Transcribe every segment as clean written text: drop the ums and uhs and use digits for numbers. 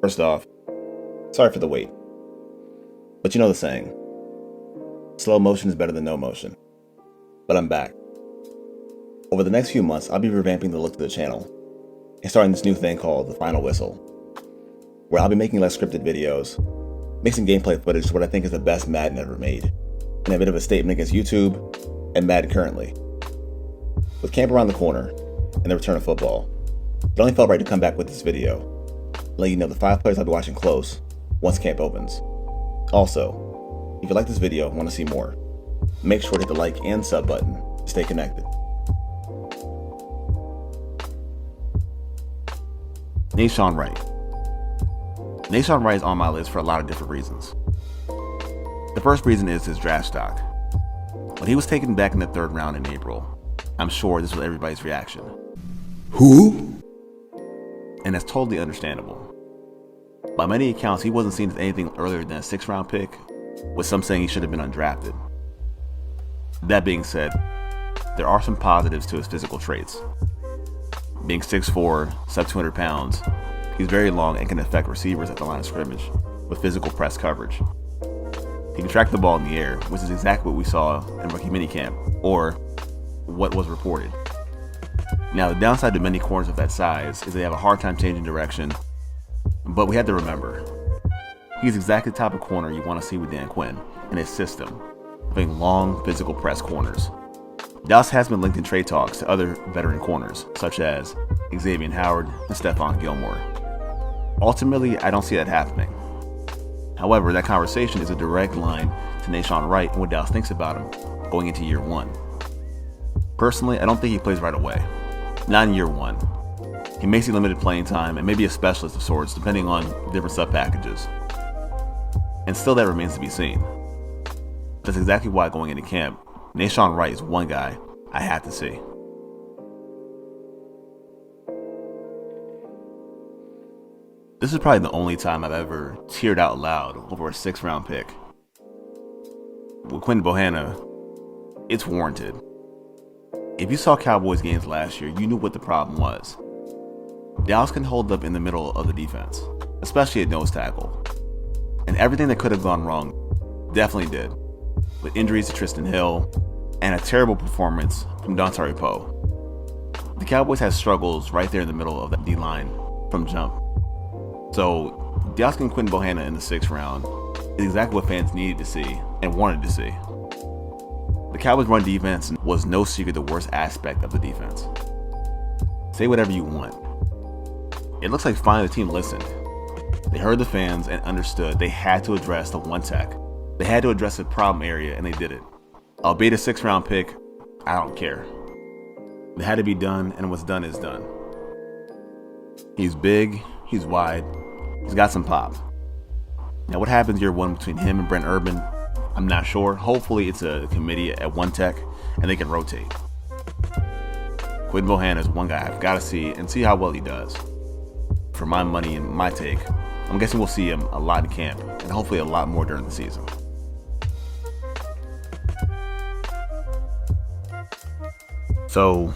First off, sorry for the wait. But you know the saying, slow motion is better than no motion. But I'm back. Over the next few months, I'll be revamping the look of the channel and starting this new thing called The Final Whistle, where I'll be making less scripted videos, mixing gameplay footage to what I think is the best Madden ever made, and a bit of a statement against YouTube and Madden currently. With camp around the corner and the return of football, it only felt right to come back with this video, letting you know the 5 players I'll be watching close once camp opens. Also, if you like this video and want to see more, make sure to hit the like and sub button to stay connected. Nashon Wright. Nashon Wright is on my list for a lot of different reasons. The first reason is his draft stock. When he was taken back in the 3rd round in April, I'm sure this was everybody's reaction. Who? And that's totally understandable. By many accounts, he wasn't seen as anything earlier than a 6th round pick, with some saying he should have been undrafted. That being said, there are some positives to his physical traits. Being 6'4", sub 200 pounds, he's very long and can affect receivers at the line of scrimmage with physical press coverage. He can track the ball in the air, which is exactly what we saw in rookie minicamp, or what was reported. Now, the downside to many corners of that size is they have a hard time changing direction, but we have to remember, he's exactly the type of corner you want to see with Dan Quinn and his system, having long physical press corners. Dallas has been linked in trade talks to other veteran corners, such as Xavier Howard and Stephon Gilmore. Ultimately, I don't see that happening. However, that conversation is a direct line to Nashon Wright and what Dallas thinks about him going into year 1. Personally, I don't think he plays right away. Not in year 1. He may see limited playing time and maybe a specialist of sorts depending on different sub packages. And still that remains to be seen. That's exactly why going into camp, Nashon Wright is one guy I had to see. This is probably the only time I've ever teared out loud over a 6th round pick. With Quentin Bohanna, it's warranted. If you saw Cowboys games last year, you knew what the problem was. Dallas can hold up in the middle of the defense, especially at nose tackle. And everything that could have gone wrong definitely did, with injuries to Tristan Hill and a terrible performance from Dontari Poe. The Cowboys had struggles right there in the middle of that D-line from jump. So, Dallas getting Quentin Bohanna in the 6th round is exactly what fans needed to see and wanted to see. The Cowboys' run defense was no secret the worst aspect of the defense. Say whatever you want. It looks like finally the team listened. They heard the fans and understood they had to address the one tech. They had to address the problem area, and they did it. Albeit a 6th round pick, I don't care. It had to be done, and what's done is done. He's big, he's wide, he's got some pop. Now what happens year 1 between him and Brent Urban, I'm not sure. Hopefully it's a committee at one tech, and they can rotate. Quentin Bohanna is one guy I've got to see and see how well he does. For my money and my take, I'm guessing we'll see him a lot in camp, and hopefully a lot more during the season. So,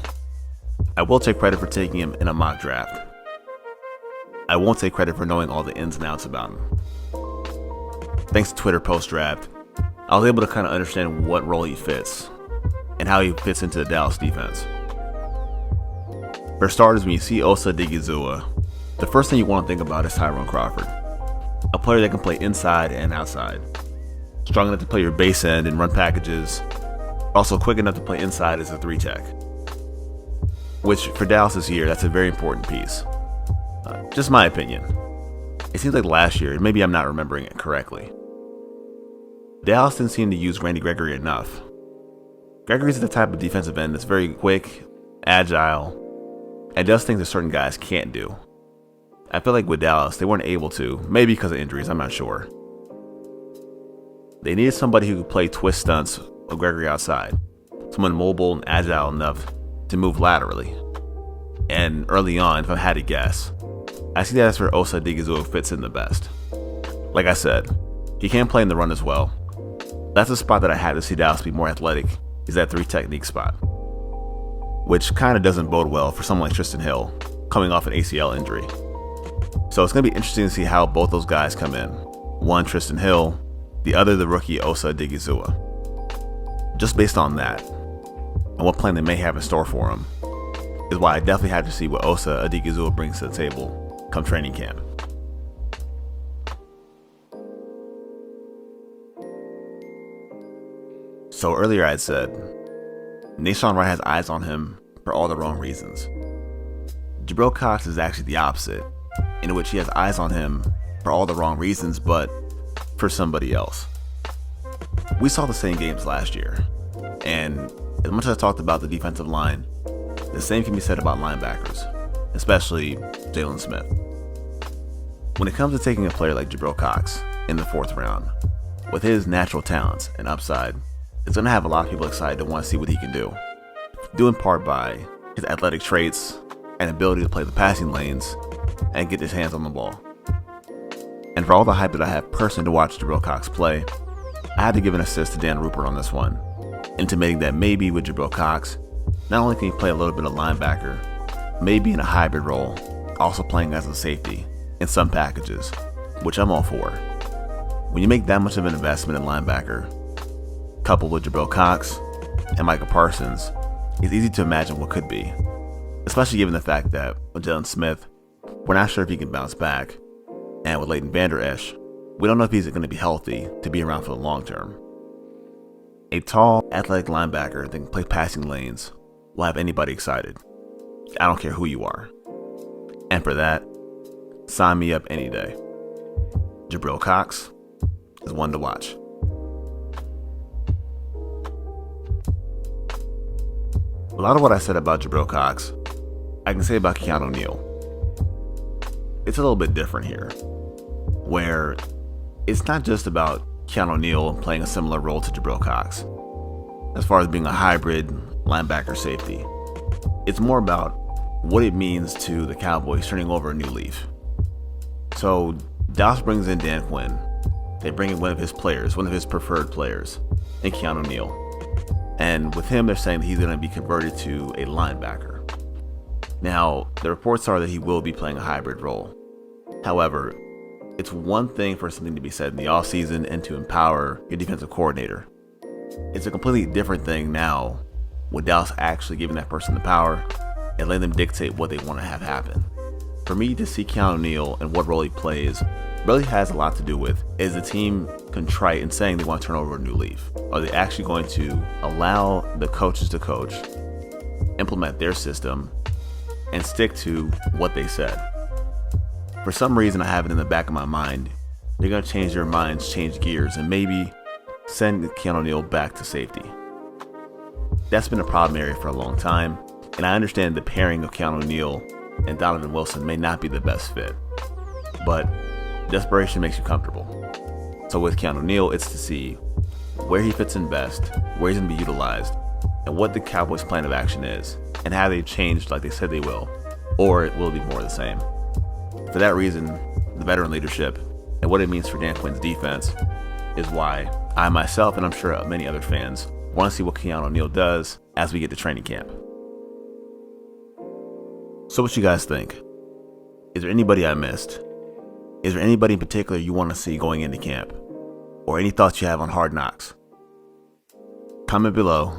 I will take credit for taking him in a mock draft. I won't take credit for knowing all the ins and outs about him. Thanks to Twitter post-draft, I was able to kind of understand what role he fits and how he fits into the Dallas defense. For starters, when you see Osa Odighizuwa, the first thing you want to think about is Tyrone Crawford, a player that can play inside and outside, strong enough to play your base end and run packages, also quick enough to play inside as a 3 tech. Which, for Dallas this year, that's a very important piece. Just my opinion. It seems like last year, maybe I'm not remembering it correctly, Dallas didn't seem to use Randy Gregory enough. Gregory's the type of defensive end that's very quick, agile, and does things that certain guys can't do. I feel like with Dallas, they weren't able to, maybe because of injuries, I'm not sure. They needed somebody who could play twist stunts with Gregory outside, someone mobile and agile enough to move laterally. And early on, if I had to guess, I see that's where Osa Odighizuwa fits in the best. Like I said, he can play in the run as well. That's a spot that I had to see Dallas be more athletic, is that 3 technique spot. Which kind of doesn't bode well for someone like Tristan Hill, coming off an ACL injury. So it's going to be interesting to see how both those guys come in. One, Tristan Hill, the other, the rookie Osa Odighizuwa. Just based on that, and what plan they may have in store for him, is why I definitely have to see what Osa Odighizuwa brings to the table come training camp. So earlier I had said, Nashon Wright has eyes on him for all the wrong reasons. Jabril Cox is actually the opposite, in which he has eyes on him for all the wrong reasons, but for somebody else. We saw the same games last year, and as much as I talked about the defensive line, the same can be said about linebackers, especially Jalen Smith. When it comes to taking a player like Jabril Cox in the 4th round, with his natural talents and upside, it's going to have a lot of people excited to want to see what he can do, due in part by his athletic traits and ability to play the passing lanes and get his hands on the ball. And for all the hype that I have personally to watch Jabril Cox play, I had to give an assist to Dan Rupert on this one, intimating that maybe with Jabril Cox, not only can he play a little bit of linebacker, maybe in a hybrid role, also playing as a safety in some packages, which I'm all for. When you make that much of an investment in linebacker, coupled with Jabril Cox and Micah Parsons, it's easy to imagine what could be, especially given the fact that with Jalen Smith, we're not sure if he can bounce back, and with Leighton Vander Esch, we don't know if he's going to be healthy to be around for the long term. A tall, athletic linebacker that can play passing lanes will have anybody excited. I don't care who you are. And for that, sign me up any day. Jabril Cox is one to watch. A lot of what I said about Jabril Cox, I can say about Keanu Neal. It's a little bit different here, where it's not just about Keanu Neal playing a similar role to Jabril Cox, as far as being a hybrid linebacker safety. It's more about what it means to the Cowboys turning over a new leaf. So Dallas brings in Dan Quinn. They bring in one of his players, one of his preferred players, in Keanu Neal. And with him, they're saying that he's going to be converted to a linebacker. Now, the reports are that he will be playing a hybrid role. However, it's one thing for something to be said in the offseason and to empower your defensive coordinator. It's a completely different thing now with Dallas actually giving that person the power and letting them dictate what they want to have happen. For me to see Keanu Neal and what role he plays really has a lot to do with, is the team contrite in saying they want to turn over a new leaf? Are they actually going to allow the coaches to coach, implement their system, and stick to what they said? For some reason, I have it in the back of my mind, they're going to change their minds, change gears, and maybe send Keanu Neal back to safety. That's been a problem area for a long time, and I understand the pairing of Keanu Neal and Donovan Wilson may not be the best fit, but desperation makes you comfortable. So with Keanu Neal, it's to see where he fits in best, where he's going to be utilized, and what the Cowboys' plan of action is, and how they've changed like they said they will, or it will be more of the same. For that reason, the veteran leadership and what it means for Dan Quinn's defense is why I myself, and I'm sure many other fans, want to see what Keanu Neal does as we get to training camp. So what you guys think? Is there anybody I missed? Is there anybody in particular you want to see going into camp? Or any thoughts you have on Hard Knocks? Comment below,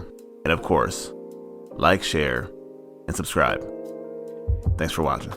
and of course, like, share, and subscribe. Thanks for watching.